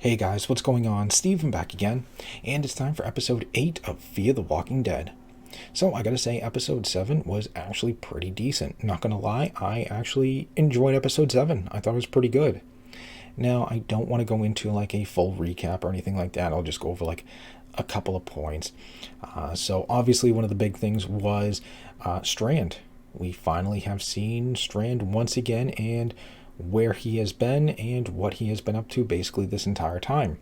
Hey guys, what's going on? Steven back again, and it's time for episode 8 of Fear the Walking Dead. So, I gotta say, episode 7 was actually pretty decent. Not gonna lie, I actually enjoyed episode 7. I thought it was pretty good. Now, I don't want to go into like a full recap or anything like that. I'll just go over like a couple of points. So, obviously, one of the big things was Strand. We finally have seen Strand once again, and where he has been and what he has been up to basically this entire time,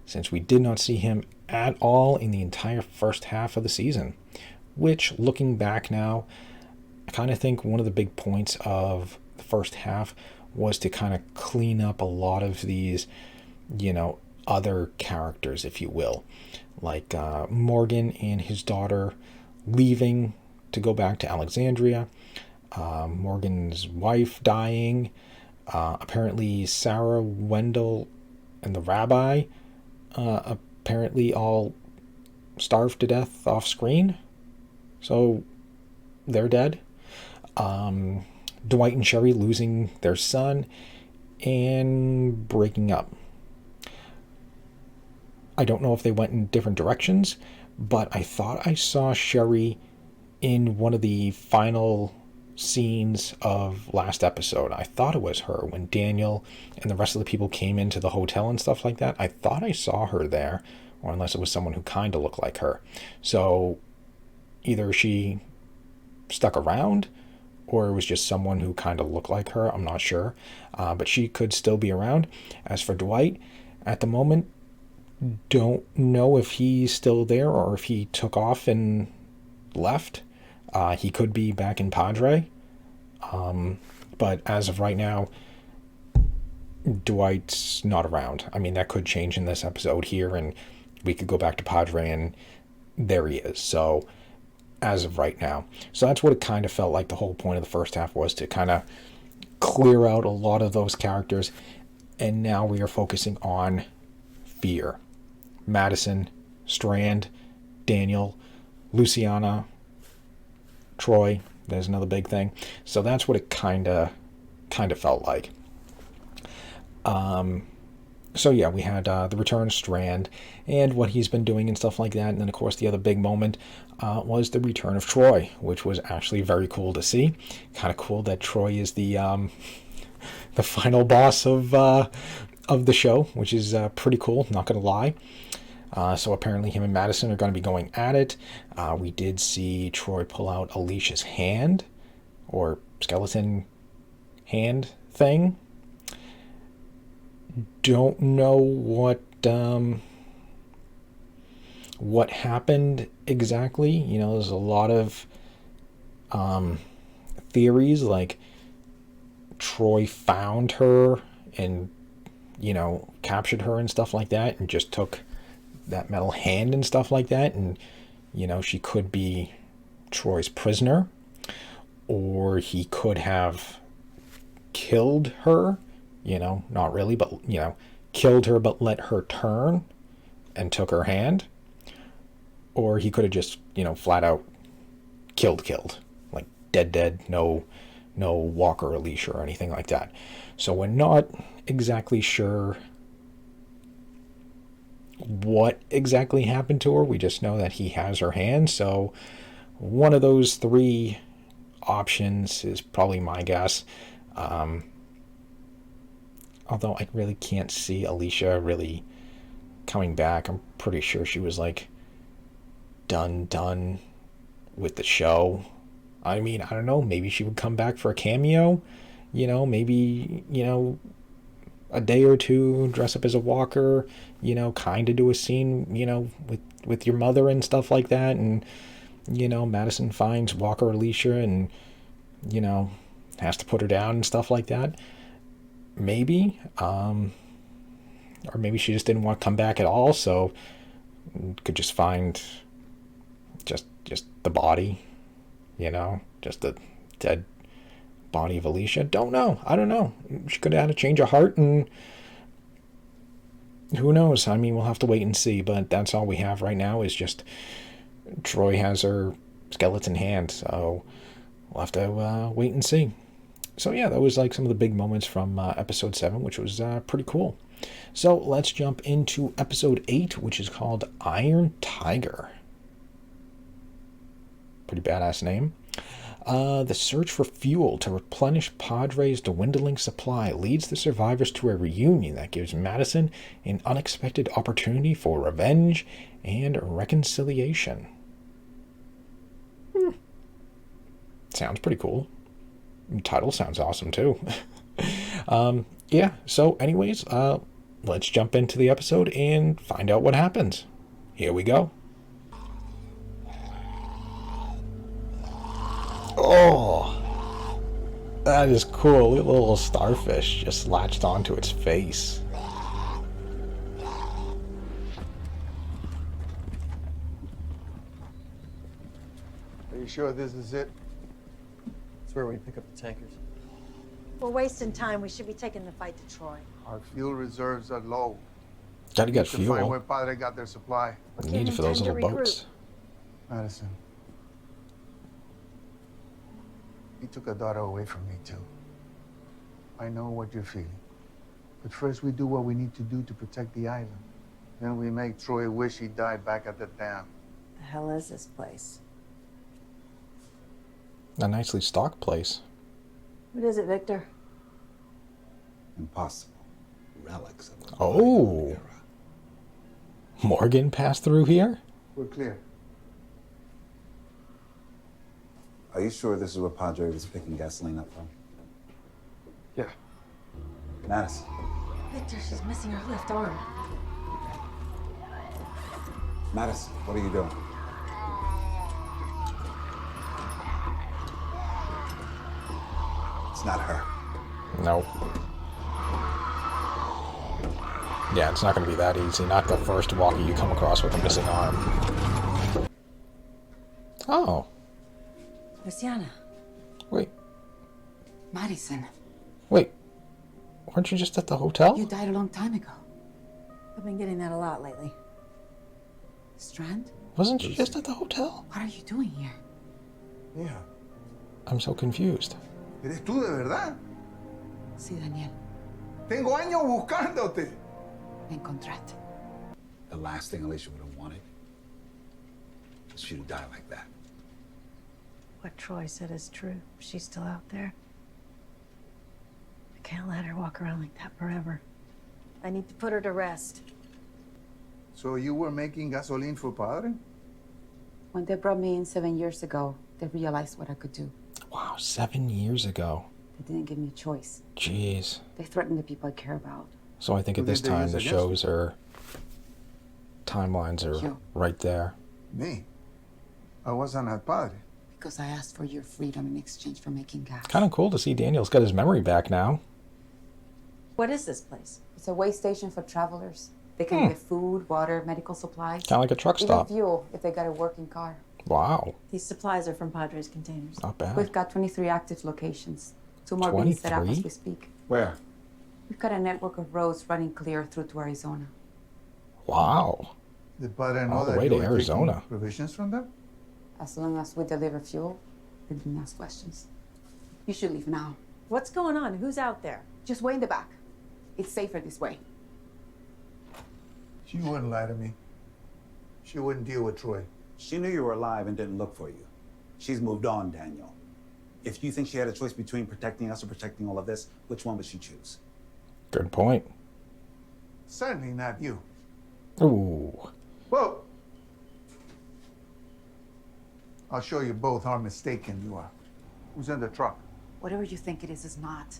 since we did not see him at all in the entire first half of the season. Which, looking back now, I kind of think one of the big points of the first half was to kind of clean up a lot of these, other characters, if you will, like Morgan and his daughter leaving to go back to Alexandria, Morgan's wife dying. Apparently, Sarah, Wendell, and the rabbi apparently all starved to death off screen. So they're dead. Dwight and Sherry losing their son and breaking up. I don't know if they went in different directions, but I thought I saw Sherry in one of the final scenes of last episode. I thought it was her when Daniel and the rest of the people came into the hotel and stuff like that. I thought I saw her there, or unless it was someone who kind of looked like her. So either she stuck around or it was just someone who kind of looked like her. I'm not sure, but she could still be around. As for Dwight, at the moment, don't know if he's still there or if he took off and left. He could be back in Padre. But as of right now, Dwight's not around. I mean, that could change in this episode here, and we could go back to Padre, and there he is. So, as of right now. So that's what it kind of felt like the whole point of the first half was, to kind of clear out a lot of those characters. And now we are focusing on Fear. Madison, Strand, Daniel, Luciana, Troy. There's another big thing. So that's what it kind of felt like. So yeah, we had the return of Strand and what he's been doing and stuff like that. And then, of course, the other big moment was the return of Troy, which was actually very cool to see. Kind of cool that Troy is the final boss of the show, which is pretty cool, not going to lie. So apparently him and Madison are going to be going at it. We did see Troy pull out Alicia's hand, or skeleton hand thing. Don't know what happened exactly. There's a lot of theories, like Troy found her and captured her and stuff like that, and just took that metal hand and stuff like that, and she could be Troy's prisoner, or he could have killed her, not really, but killed her but let her turn and took her hand, or he could have just flat out killed, like dead, no Walker or Alicia or anything like that. So we're not exactly sure what exactly happened to her. We just know that he has her hand. So one of those three options is probably my guess. Although I really can't see Alicia really coming back. I'm pretty sure she was like done with the show. I mean, I don't know, maybe she would come back for a cameo, maybe, a day or two, dress up as a walker, kind of do a scene, with your mother and stuff like that. And, Madison finds Walker Alicia and, has to put her down and stuff like that. Maybe. Or maybe she just didn't want to come back at all, so could just find just the body, just the dead body of Alicia. Don't know. I don't know. She could have had a change of heart, and who knows? I mean, we'll have to wait and see, but that's all we have right now is just Troy has her skeleton hand, so we'll have to wait and see. So yeah, that was like some of the big moments from episode 7, which was pretty cool. So let's jump into episode 8, which is called Iron Tiger. Pretty badass name. The search for fuel to replenish Padre's dwindling supply leads the survivors to a reunion that gives Madison an unexpected opportunity for revenge and reconciliation. Sounds pretty cool. The title sounds awesome too. Yeah, so anyways, let's jump into the episode and find out what happens. Here we go. Oh, that is cool. A little starfish just latched onto its face. Are you sure this is it? It's where we pick up the tankers. We're wasting time. We should be taking the fight to Troy. Our fuel reserves are low. Gotta get To find where fuel. Padre got their supply. Need it for those Time to little regroup. boats. Madison. He took a daughter away from me, too. I know what you're feeling. But first we do what we need to do to protect the island. Then we make Troy wish he died back at the dam. The hell is this place? A nicely stocked place. What is it, Victor? Impossible. Relics of the Oh. era. Morgan passed through here? We're clear. Are you sure this is where Padre was picking gasoline up from? Yeah. Madison. Victor, she's missing her left arm. Madison, what are you doing? It's not her. No. Yeah, it's not going to be that easy. Not the first walkie you come across with a missing arm. Oh, Luciana. wait. Madison, Wait. Weren't you just at the hotel? you died a long time ago. I've been getting that a lot lately. Strand, Wasn't you just at the hotel? what are you doing here? Yeah. I'm so confused. ¿Eres tú de verdad? Sí, Daniel, Tengo años buscándote. me encontraste. The last thing Alicia would have wanted was for you to die like that. What Troy said is true. She's still out there. I can't let her walk around like that forever. I need to put her to rest. So you were making gasoline for Padre? When they brought me in 7 years ago, they realized what I could do. Wow, 7 years ago. They didn't give me a choice. Jeez. They threatened the people I care about. So I think Who at this did they time use the against shows are... timelines are You. right there. Me? I wasn't at Padre. Because I asked for your freedom in exchange for making gas. Kind of cool to see Daniel's got his memory back now. What is this place? It's a way station for travelers. They can get food, water, medical supplies. Kind of like a truck Even stop. fuel if they got a working car. Wow, These supplies are from Padre's containers. not bad. We've got 23 active locations. 2 more being set up 23? as we speak. Where? We've got a network of roads running clear through to Arizona. Wow. Did Padre know All the that way you to were taking Arizona. provisions from them? As long as we deliver fuel, they didn't ask questions. You should leave now. What's going on? Who's out there? Just wait in the back. It's safer this way. She wouldn't lie to me. She wouldn't deal with Troy. She knew you were alive and didn't look for you. She's moved on, Daniel. If you think she had a choice between protecting us or protecting all of this, which one would she choose? Good point. Certainly not you. Ooh. Well, I'll show you both how mistaken you are. Who's in the truck? Whatever you think it is not.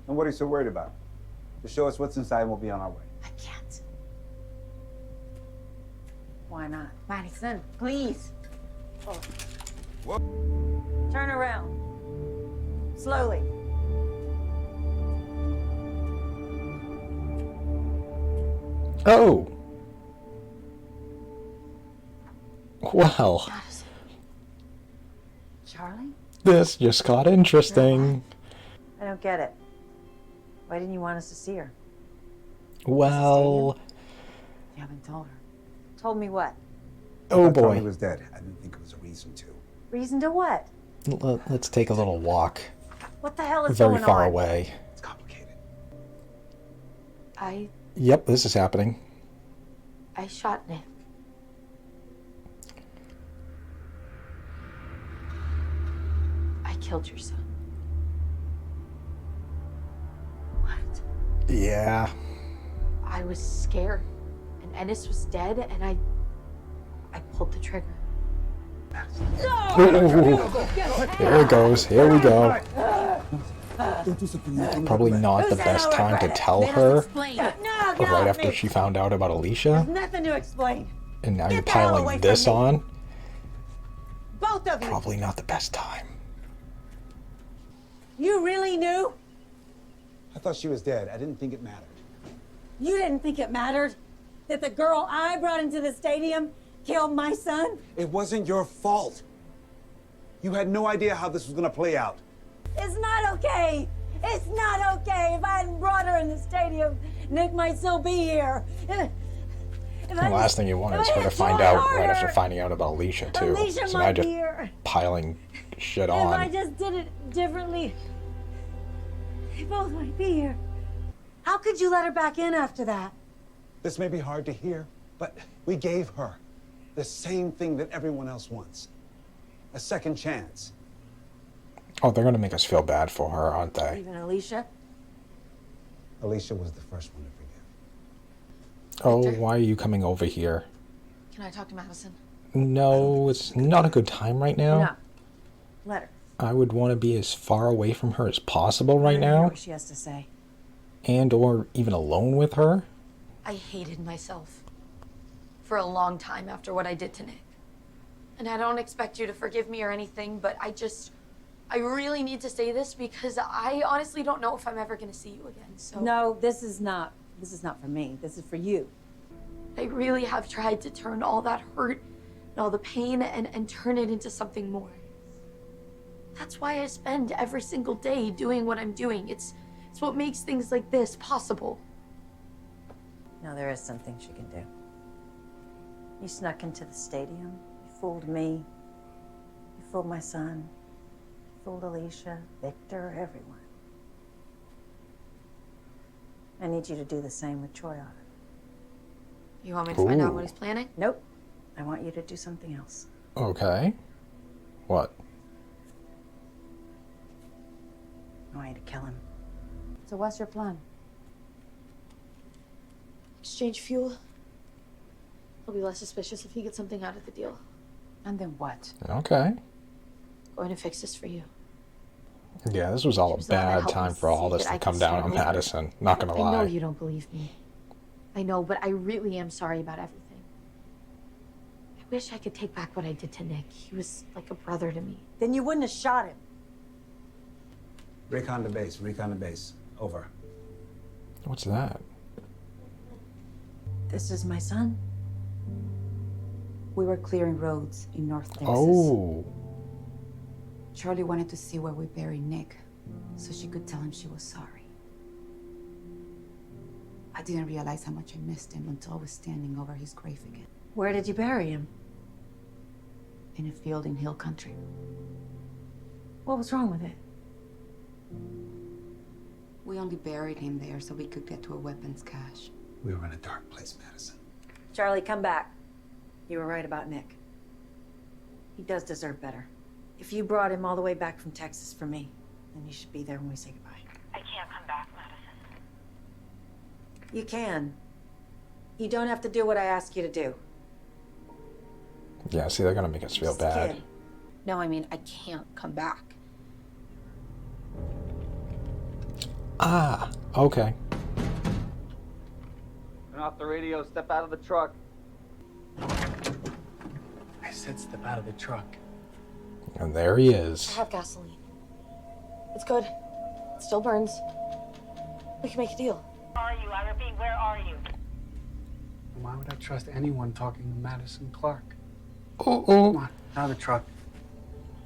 And what are you so worried about? Just show us what's inside and we'll be on our way. I can't. Why not? Madison, please. Turn around. Slowly. Oh. Well, Madison. Charlie? this just got interesting. I don't get it. Why didn't you want us to see her? Well, You haven't told her. Told me what? oh I thought he boy. was dead. I didn't think it was a reason to. Reason to what? Let's take a little walk. What the hell is Very going far on? away. It's complicated. I Yep, this is happening. I shot Nick. I killed your son. What? Yeah. I was scared, and Ennis was dead, and I pulled the trigger. Here it goes. Here we go. Probably not the best time to tell her right after she found out about Alicia. Nothing to explain. And now you're Get the hell away piling from this me. on. Both of you. Probably not the best time. You really knew? I thought she was dead. I didn't think it mattered. You didn't think it mattered that the girl I brought into the stadium killed my son? It wasn't your fault. You had no idea how this was going to play out. It's not okay. It's not okay. If I hadn't brought her in the stadium, Nick might still be here. The last thing you want is her to find out right after finding out about Alicia, too. Alicia So now might be just here. piling shit If I on. just did it differently, they both might be here. How could you let her back in after that? This may be hard to hear, but we gave her the same thing that everyone else wants. A second chance. Oh, they're going to make us feel bad for her, aren't they? Even Alicia? Alicia was the first one to forgive. Oh, Victor? why are you coming over here? Can I talk to Madison? No, it's not a good time right now. No. Let her. I would want to be as far away from her as possible right Hear now, what she has to say. and or even alone with her. I hated myself for a long time after what I did to Nick. And I don't expect you to forgive me or anything, but I really need to say this because I honestly don't know if I'm ever going to see you again. So No, this is not for me. This is for you. I really have tried to turn all that hurt and all the pain and turn it into something more. That's why I spend every single day doing what I'm doing. It's what makes things like this possible. No, there is something she can do. You snuck into the stadium. You fooled me. You fooled my son. You fooled Alicia, Victor, everyone. I need you to do the same with Troy Otter. You want me to find out Ooh. what he's planning? Nope. I want you to do something else. Okay. What? I want you to kill him. So what's your plan? Exchange fuel. He'll be less suspicious if he gets something out of the deal. And then what? Okay. Going to fix this for you. Yeah, this was all a She was the one that bad helped time me for all see this that to I come could down start on over. Madison. Not gonna I know lie. you don't believe me. I know, but I really am sorry about everything. I wish I could take back what I did to Nick. He was like a brother to me. Then you wouldn't have shot him. Recon to base, recon to base. Over. What's that? This is my son. We were clearing roads in North Texas. Oh. Charlie wanted to see where we buried Nick, so she could tell him she was sorry. I didn't realize how much I missed him until I was standing over his grave again, Where did you bury him? in a field in hill country. What was wrong with it? We only buried him there so we could get to a weapons cache. We were in a dark place, Madison. Charlie, come back. You were right about Nick. He does deserve better. If you brought him all the way back from Texas for me, then you should be there when we say goodbye. I can't come back, Madison. You can. You don't have to do what I ask you to do. Yeah, see, they're gonna make us feel Just a bad. kid. No, I mean, I can't come back. Ah, okay. Turn off the radio, step out of the truck. I said step out of the truck. And there he I is. have gasoline. It's good. It still burns. We can make a deal. Where are you? I repeat, where are you? Why would I trust anyone talking to Madison Clark? Oh, Come oh. on, out of the truck.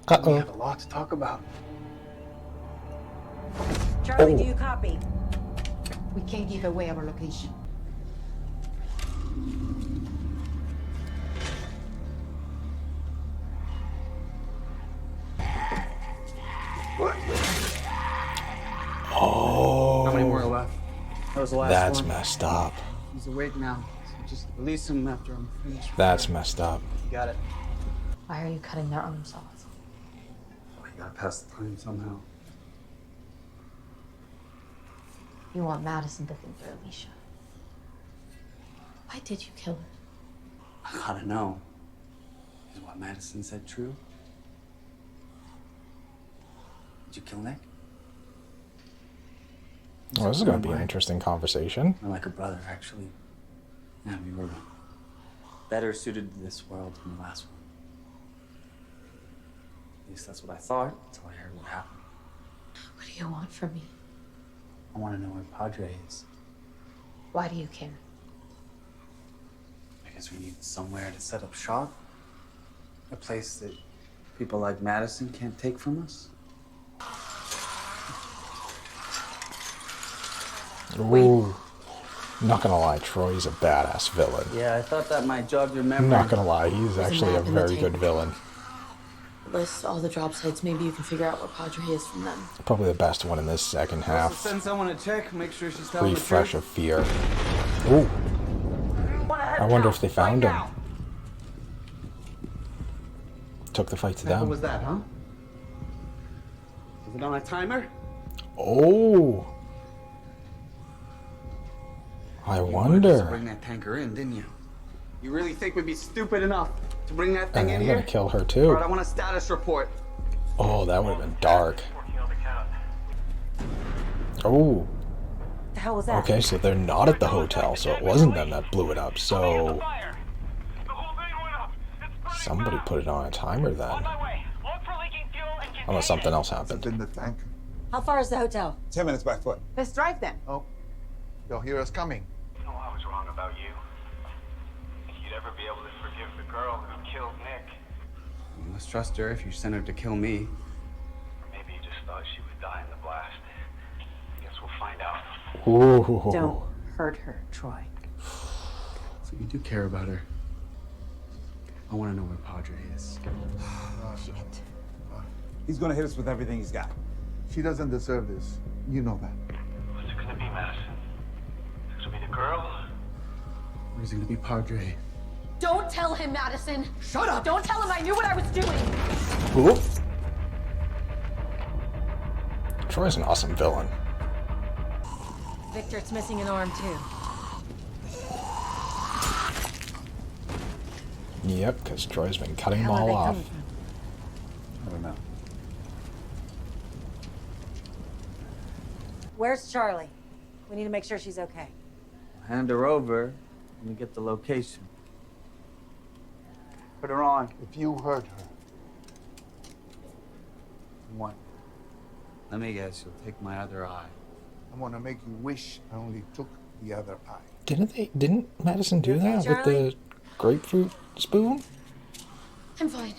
We Uh-oh. have a lot to talk about. Charlie, Oh. do you copy? We can't give away our location. How many more are left? That was the last That's one. messed up. He's awake now, so just release him after I'm finished. That's messed up. You got it. Why are you cutting their arms off? We gotta pass the time somehow. You want Madison to think you're Alicia. Why did you kill her? I gotta know. Is what Madison said true? Did you kill Nick? Well, this is going to be an interesting conversation. We're like a brother, actually. Yeah, we were better suited to this world than the last one. At least that's what I thought until I heard what happened. What do you want from me? I want to know where Padre is. Why do you care? Because we need somewhere to set up shop. A place that people like Madison can't take from us. Ooh. Not gonna lie, Troy's a badass villain. Yeah, I thought that might jog your memory. I'm not gonna lie, he's actually a map in the very good tank. villain. List all the drop sites. Maybe you can figure out where Padre is from them. Probably the best one in this second half. Send someone to check, make sure she's telling Refresh the of Fear. Ooh. I wonder if they found him. Took the fight to truth. What them. was that, huh? Was it on a timer? Oh. I You wanted us to wonder. bring that tanker in, didn't you? You really think we'd be stupid enough to bring that And thing in I'm here? gonna kill her All too. right, I want a status report. Oh, that would have been dark. Oh. The hell was that? Okay, so they're not at the hotel, so it wasn't them that blew it up. So somebody put it on a timer then. Unless something else It's happened. in the tank. How far is the hotel? 10 minutes by foot. Let's drive then. Oh, they'll hear us coming. No, I was wrong about you. Think you'd ever be able to forgive the girl who killed Nick? You must trust her if you sent her to kill me. Maybe you just thought she would die in the blast. Guess we'll find out. Ooh. Don't hurt her, Troy. So you do care about her. I want to know where Padre is. Shit. He's gonna hit us with everything he's got. She doesn't deserve this. You know that. What's it gonna be, Madison? Is it gonna be the girl? Or is it gonna be Padre? Don't tell him, Madison. Shut up. Don't tell him I knew what I was doing. Ooh. Troy's an awesome villain. Victor, it's missing an arm too. Yep, because Troy's been cutting them How are they all off. coming from? I don't know. Where's Charlie? We need to make sure she's okay. Hand her over and we get the location. Put her on. If you hurt her, What? Let me guess, you'll take my other eye. I'm gonna make you wish I only took the other eye. Didn't Madison do You okay, that with Charlie? the grapefruit spoon? I'm fine.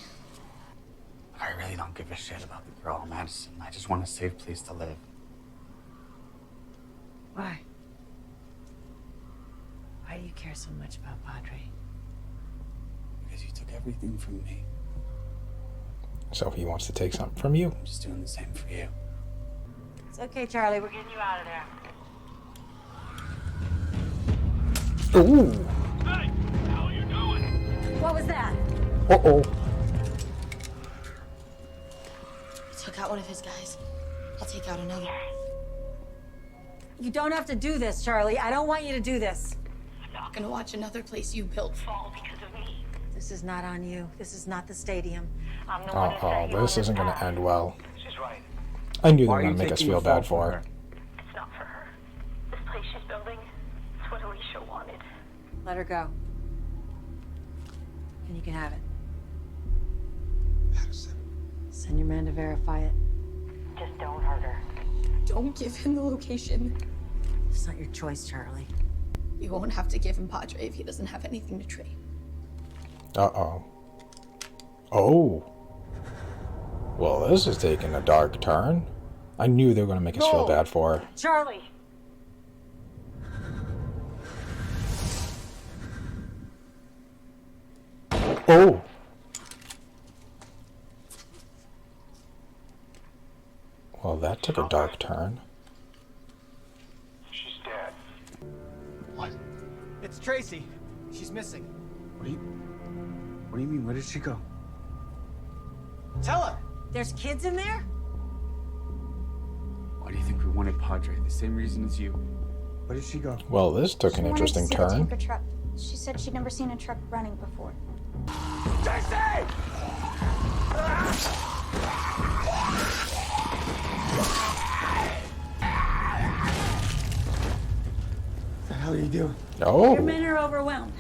I really don't give a shit about the girl, Madison. I just want a safe place to live. Why? Why do you care so much about Padre? Because you took everything from me. So he wants to take something from you. I'm just doing the same for you. It's okay, Charlie. We're Getting you out of there. Ooh. What was that? Uh-oh. He took out one of his guys. I'll take out another. You don't have to do this, Charlie. I don't want you to do this. I'm not gonna watch another place you built. All because of me. This is not on you. This is not the stadium. I'm the one who set Uh-oh, you on this isn't going to path. end well. She's right. I knew they Why were are going you to make us taking feel the fall bad for her. It's not for her. This place she's building, it's what Alicia wanted. Let her go. And you can have it. Madison. Send your man to verify it. Just don't hurt her. Don't give him the location. It's not your choice, Charlie. You won't have to give him Padre if he doesn't have anything to trade. Uh-oh. Oh. Well, this is taking a dark turn. I knew they were going to make us feel bad for her. Charlie! Oh. Well, that took a dark turn. She's dead. It's Tracy. She's missing. What do you mean? Where did she go? Tell her! There's kids in there? Why do you think we wanted Padre? The same reason as you. Where did she go? Well, this took an interesting She wanted to see the turn. tanker truck. She said she'd never seen a truck running before. Tracy! What the hell are you doing? Oh, Your men are overwhelmed.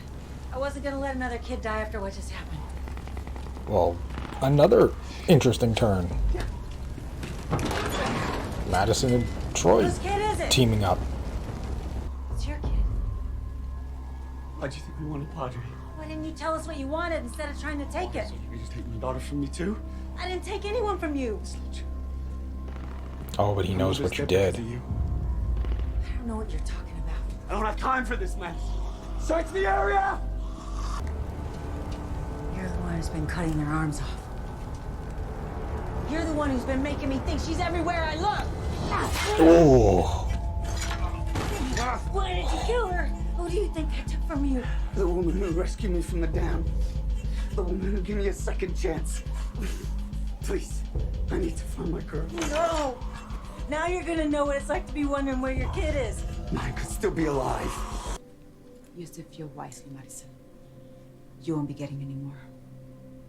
I wasn't gonna let another kid die after what just happened. well, another interesting turn. Madison and Troy Whose kid is it? teaming up. It's your kid. Why'd you think we wanted Padre? Why didn't you tell us what you wanted instead of trying to take it? So you could just take my daughter from me too? I didn't take anyone from you. Oh, but he knows what you did. I don't know what you're talking about. I don't have time for this mess. Search the area! You're the one who's been cutting their arms off. You're the one who's been making me think she's everywhere I look. Oh, Why did you kill her? Who do you think I took from you? The woman who rescued me from the dam. The woman who gave me a second chance. Please, I need to find my girl. No! Now you're gonna know what it's like to be wondering where your kid is. Mine could still be alive. Use the fuel wisely, Madison. You won't be getting any more.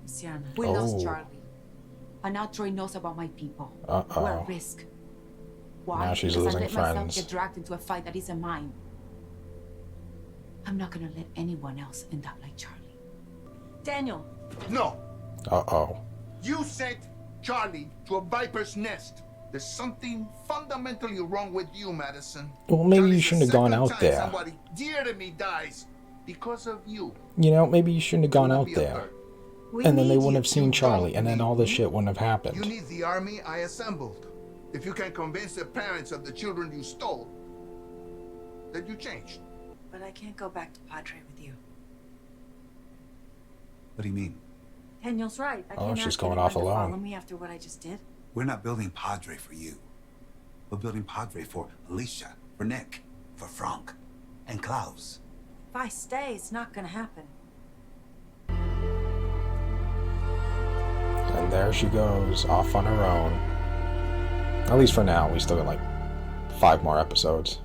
Luciana. We lost Oh. Charlie. And now Troy knows about my people. Uh-oh. We're at risk. Why? Now she's because losing I let myself friends. get dragged into a fight that isn't mine. I'm not gonna let anyone else end up like Charlie. Daniel. No, uh-oh. you sent Charlie to a viper's nest. There's something fundamentally wrong with you, Madison. Well, maybe you Charlie's the shouldn't have gone second out time there. Somebody dear to me dies because of you. You know, maybe you shouldn't have gone out Be a there. third. We And then they need wouldn't you. have seen Charlie, and then all this shit wouldn't have You happened. need the army I assembled. If you can convince the parents of the children you stole, that you changed. But I can't go back to Padre with you. What do you mean? Daniel's right. I Oh, can't she's ask going anyone off to alone. follow me after what I just did. We're not building Padre for you. We're building Padre for Alicia, for Nick, for Frank, and Klaus. If I stay, it's not gonna happen. And there she goes, off on her own. At least for now, we still got like 5 more episodes.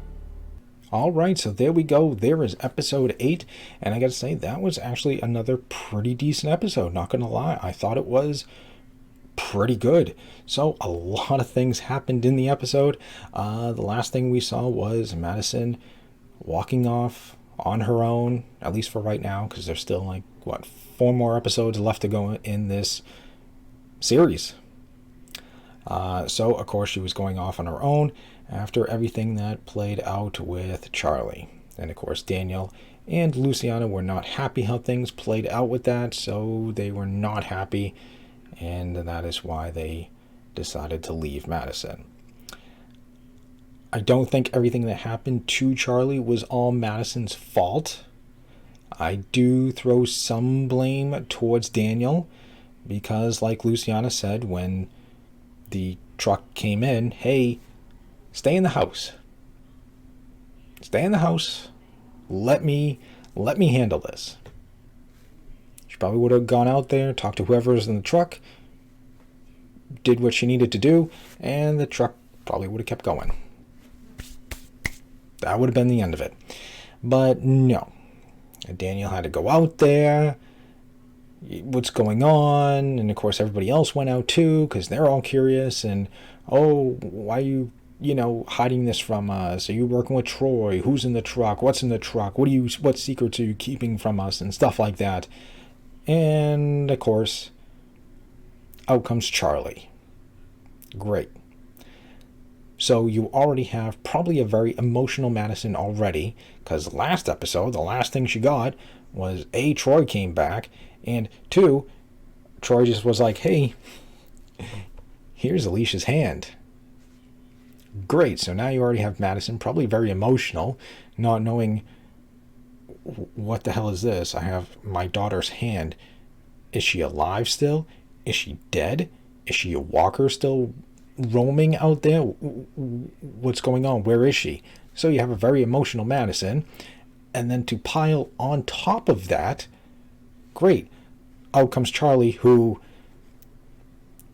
Alright, so there we go. There is episode 8. And I gotta say, that was actually another pretty decent episode. Not gonna lie, I thought it was pretty good. So a lot of things happened in the episode. The last thing we saw was Madison walking off on her own, at least for right now, because there's still like, what, 4 more episodes left to go in this series. So of course she was going off on her own after everything that played out with Charlie. And of course Daniel and Luciana were not happy how things played out with that, so they were not happy, and that is why they decided to leave Madison. I don't think everything that happened to Charlie was all Madison's fault. I do throw some blame towards Daniel, because like Luciana said when the truck came in, hey, stay in the house. Stay in the house. Let me handle this. She probably would have gone out there, talked to whoever's in the truck, did what she needed to do, and the truck probably would have kept going. That would have been the end of it. But no. Daniel had to go out there. What's going on? And of course everybody else went out too, because they're all curious. And, oh, why are you hiding this from us? Are you working with Troy? Who's in the truck? What's in the truck? What secrets are you keeping from us? And stuff like that. And of course, out comes Charlie. Great. So you already have probably a very emotional Madison already, because last episode, the last thing she got was A, Troy came back, and 2, Troy just was like, hey, here's Alicia's hand. Great, so now you already have Madison, probably very emotional, not knowing what the hell is this? I have my daughter's hand. Is she alive still? Is she dead? Is she a walker still roaming out there? What's going on? Where is she? So you have a very emotional Madison. And then to pile on top of that, great, out comes Charlie, who,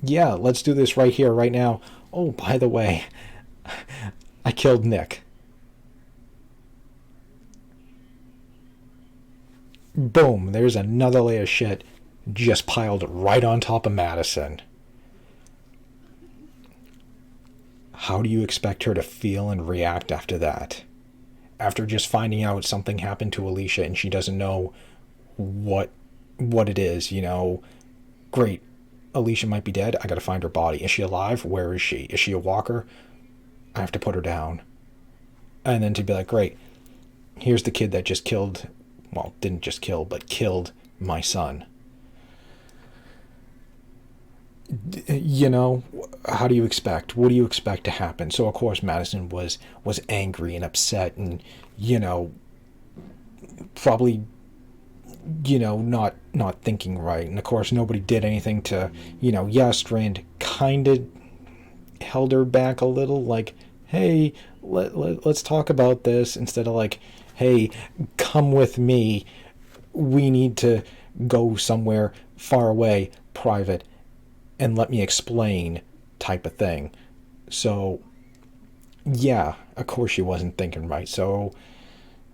yeah, let's do this right here, right now. Oh, by the way, I killed Nick. Boom, there's another layer of shit just piled right on top of Madison. How do you expect her to feel and react after that? After just finding out something happened to Alicia and she doesn't know what it is, you know, great, Alicia might be dead, I gotta find her body. Is she alive? Where is she? Is she a walker? I have to put her down. And then to be like, great, here's the kid that just killed, well, didn't just kill, but killed my son. You know, how do you expect? What do you expect to happen? So of course Madison was angry and upset, and, you know, probably, you know, not thinking right. And of course nobody did anything to, you know, yeah, Strand kind of held her back a little, like, hey, let's talk about this, instead of like, hey, come with me, we need to go somewhere far away, private, and let me explain, type of thing. So, yeah, of course she wasn't thinking right. So,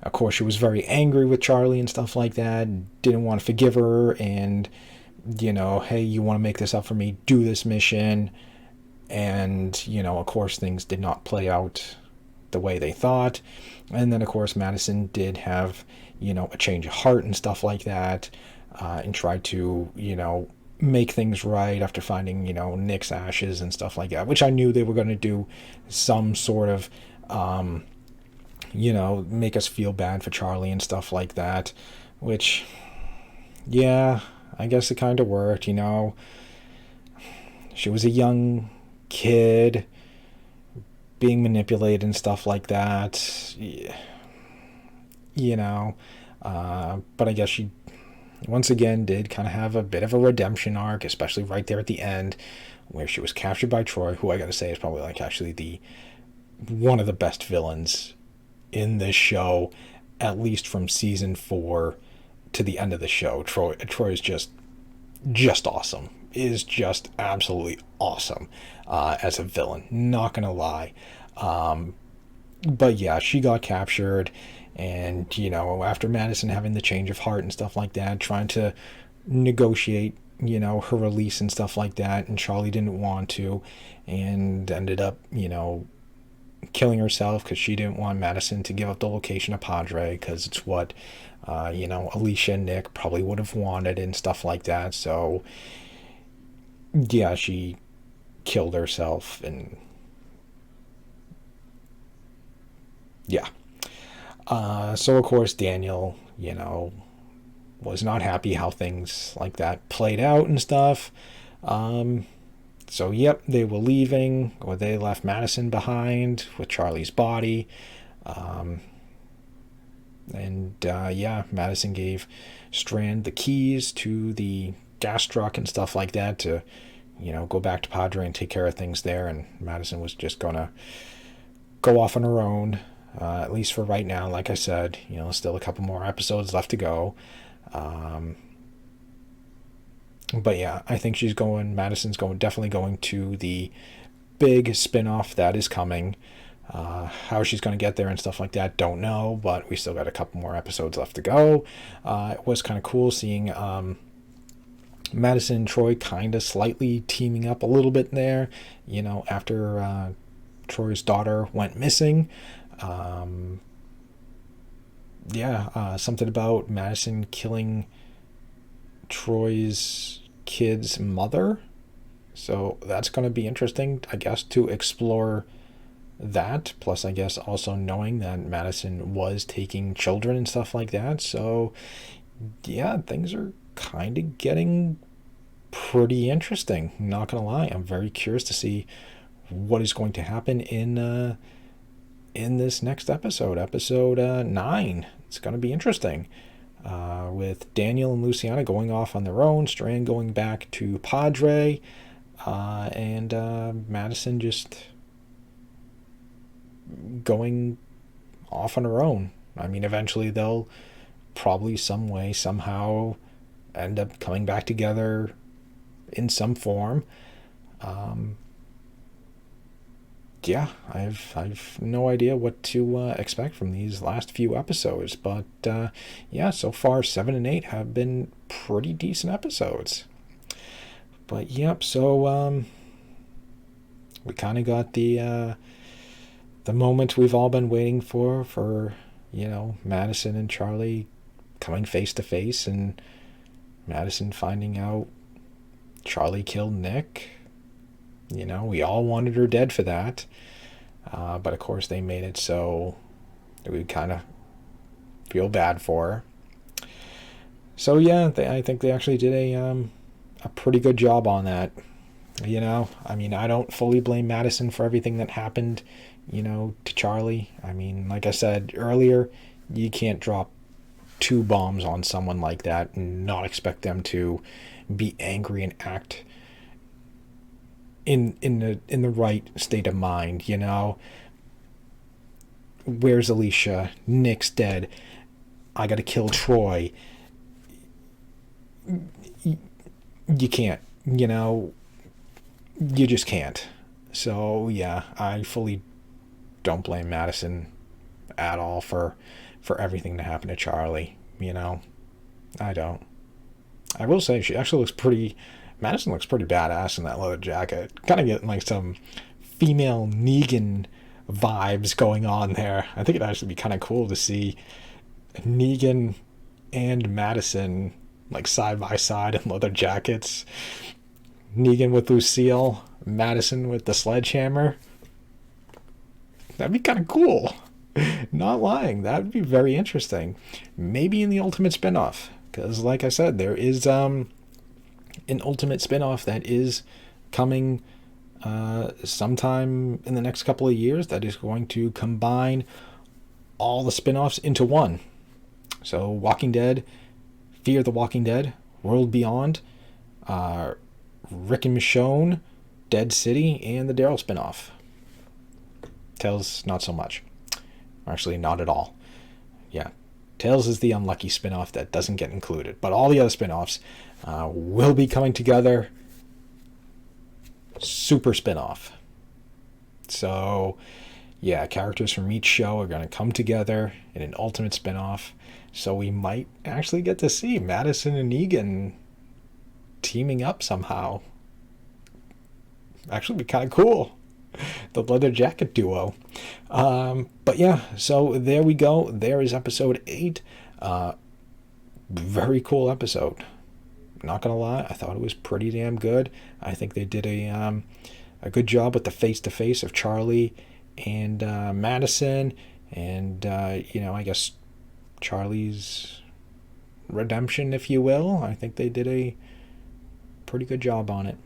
of course she was very angry with Charlie and stuff like that, didn't want to forgive her, and, you know, hey, you want to make this up for me, do this mission. And, you know, of course things did not play out the way they thought. And then, of course, Madison did have, you know, a change of heart and stuff like that, and tried to, you know, make things right after finding, you know, Nick's ashes and stuff like that, which I knew they were going to do some sort of, you know, make us feel bad for Charlie and stuff like that, which, yeah, I guess it kind of worked, you know. She was a young kid being manipulated and stuff like that, you know, but I guess she once again did kind of have a bit of a redemption arc, especially right there at the end where she was captured by Troy, who I gotta say is probably like actually the one of the best villains in this show, at least from season 4 to the end of the show. Troy is just awesome, is just absolutely awesome as a villain, not gonna lie. But yeah, she got captured, and, you know, after Madison having the change of heart and stuff like that, trying to negotiate, you know, her release and stuff like that, and Charlie didn't want to, and ended up, you know, killing herself because she didn't want Madison to give up the location of Padre, because it's what, you know, Alicia and Nick probably would have wanted and stuff like that. So, yeah, she killed herself, and yeah. So of course Daniel, you know, was not happy how things like that played out and stuff. So yep, they were leaving, or they left Madison behind with Charlie's body. Yeah, Madison gave Strand the keys to the gas truck and stuff like that to, you know, go back to Padre and take care of things there. And Madison was just gonna go off on her own. At least for right now, like I said, you know, still a couple more episodes left to go. But yeah, I think Madison's definitely going to the big spin-off that is coming. How she's going to get there and stuff like that, don't know, but we still got a couple more episodes left to go. It was kind of cool seeing Madison and Troy kind of slightly teaming up a little bit there, you know, after Troy's daughter went missing. Something about Madison killing Troy's kid's mother. So that's going to be interesting, I guess, to explore that. Plus, I guess, also knowing that Madison was taking children and stuff like that. So, yeah, things are kind of getting pretty interesting. Not going to lie. I'm very curious to see what is going to happen in this next episode, episode 9. It's going to be interesting, with Daniel and Luciana going off on their own, Strand going back to Padre, and Madison just going off on her own. I mean, eventually they'll probably some way, somehow end up coming back together in some form. Yeah, I've no idea what to expect from these last few episodes, but yeah, so far 7 and 8 have been pretty decent episodes. But yep, so we kind of got the moment we've all been waiting for Madison and Charlie coming face to face, and Madison finding out Charlie killed Nick. We all wanted her dead for that. But of course they made it so we kind of feel bad for her. So yeah, I think they actually did a pretty good job on that. I mean, I don't fully blame Madison for everything that happened, to Charlie. I mean, like I said earlier, you can't drop 2 bombs on someone like that and not expect them to be angry and act in the right state of mind. Where's Alicia? Nick's dead. I gotta kill Troy. You can't, you just can't. So yeah, I fully don't blame Madison at all for everything that happened to Charlie. I don't. I will say Madison looks pretty badass in that leather jacket. Kind of getting like some female Negan vibes going on there. I think it'd actually be kind of cool to see Negan and Madison like side by side in leather jackets. Negan with Lucille, Madison with the sledgehammer. That'd be kind of cool. Not lying. That would be very interesting. Maybe in the Ultimate spinoff, because like I said, there is an Ultimate spinoff that is coming sometime in the next couple of years that is going to combine all the spinoffs into one. So Walking Dead, Fear the Walking Dead, World Beyond, Rick and Michonne, Dead City, and the Daryl spinoff. Tales, not so much. Actually, not at all. Yeah, Tales is the unlucky spinoff that doesn't get included. But all the other spinoffs will be coming together. Super spinoff. So, yeah, characters from each show are going to come together in an Ultimate spinoff. So we might actually get to see Madison and Negan teaming up somehow. Actually be kind of cool. The leather jacket duo. But yeah, so there we go. There is episode 8. Very cool episode. Not gonna lie, I thought it was pretty damn good. I think they did a good job with the face-to-face of Charlie and Madison, and I guess Charlie's redemption, if you will. I think they did a pretty good job on it.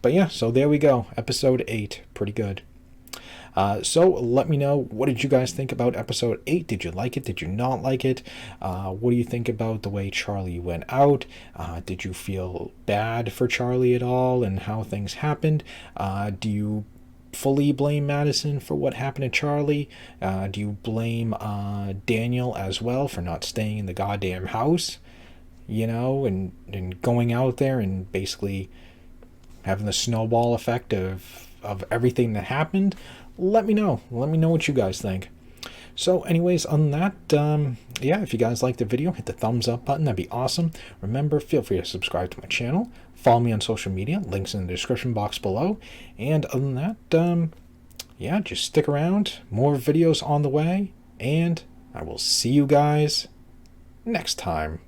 But yeah, so there we go. Episode 8. Pretty good. So let me know, what did you guys think about episode 8? Did you like it? Did you not like it? What do you think about the way Charlie went out? Did you feel bad for Charlie at all and how things happened? Do you fully blame Madison for what happened to Charlie? Do you blame Daniel as well for not staying in the goddamn house? And going out there and basically having the snowball effect of everything that happened? Let me know. Let me know what you guys think. So anyways, on that, yeah, if you guys liked the video, hit the thumbs up button. That'd be awesome. Remember, feel free to subscribe to my channel. Follow me on social media. Links in the description box below. And other than that, yeah, just stick around. More videos on the way. And I will see you guys next time.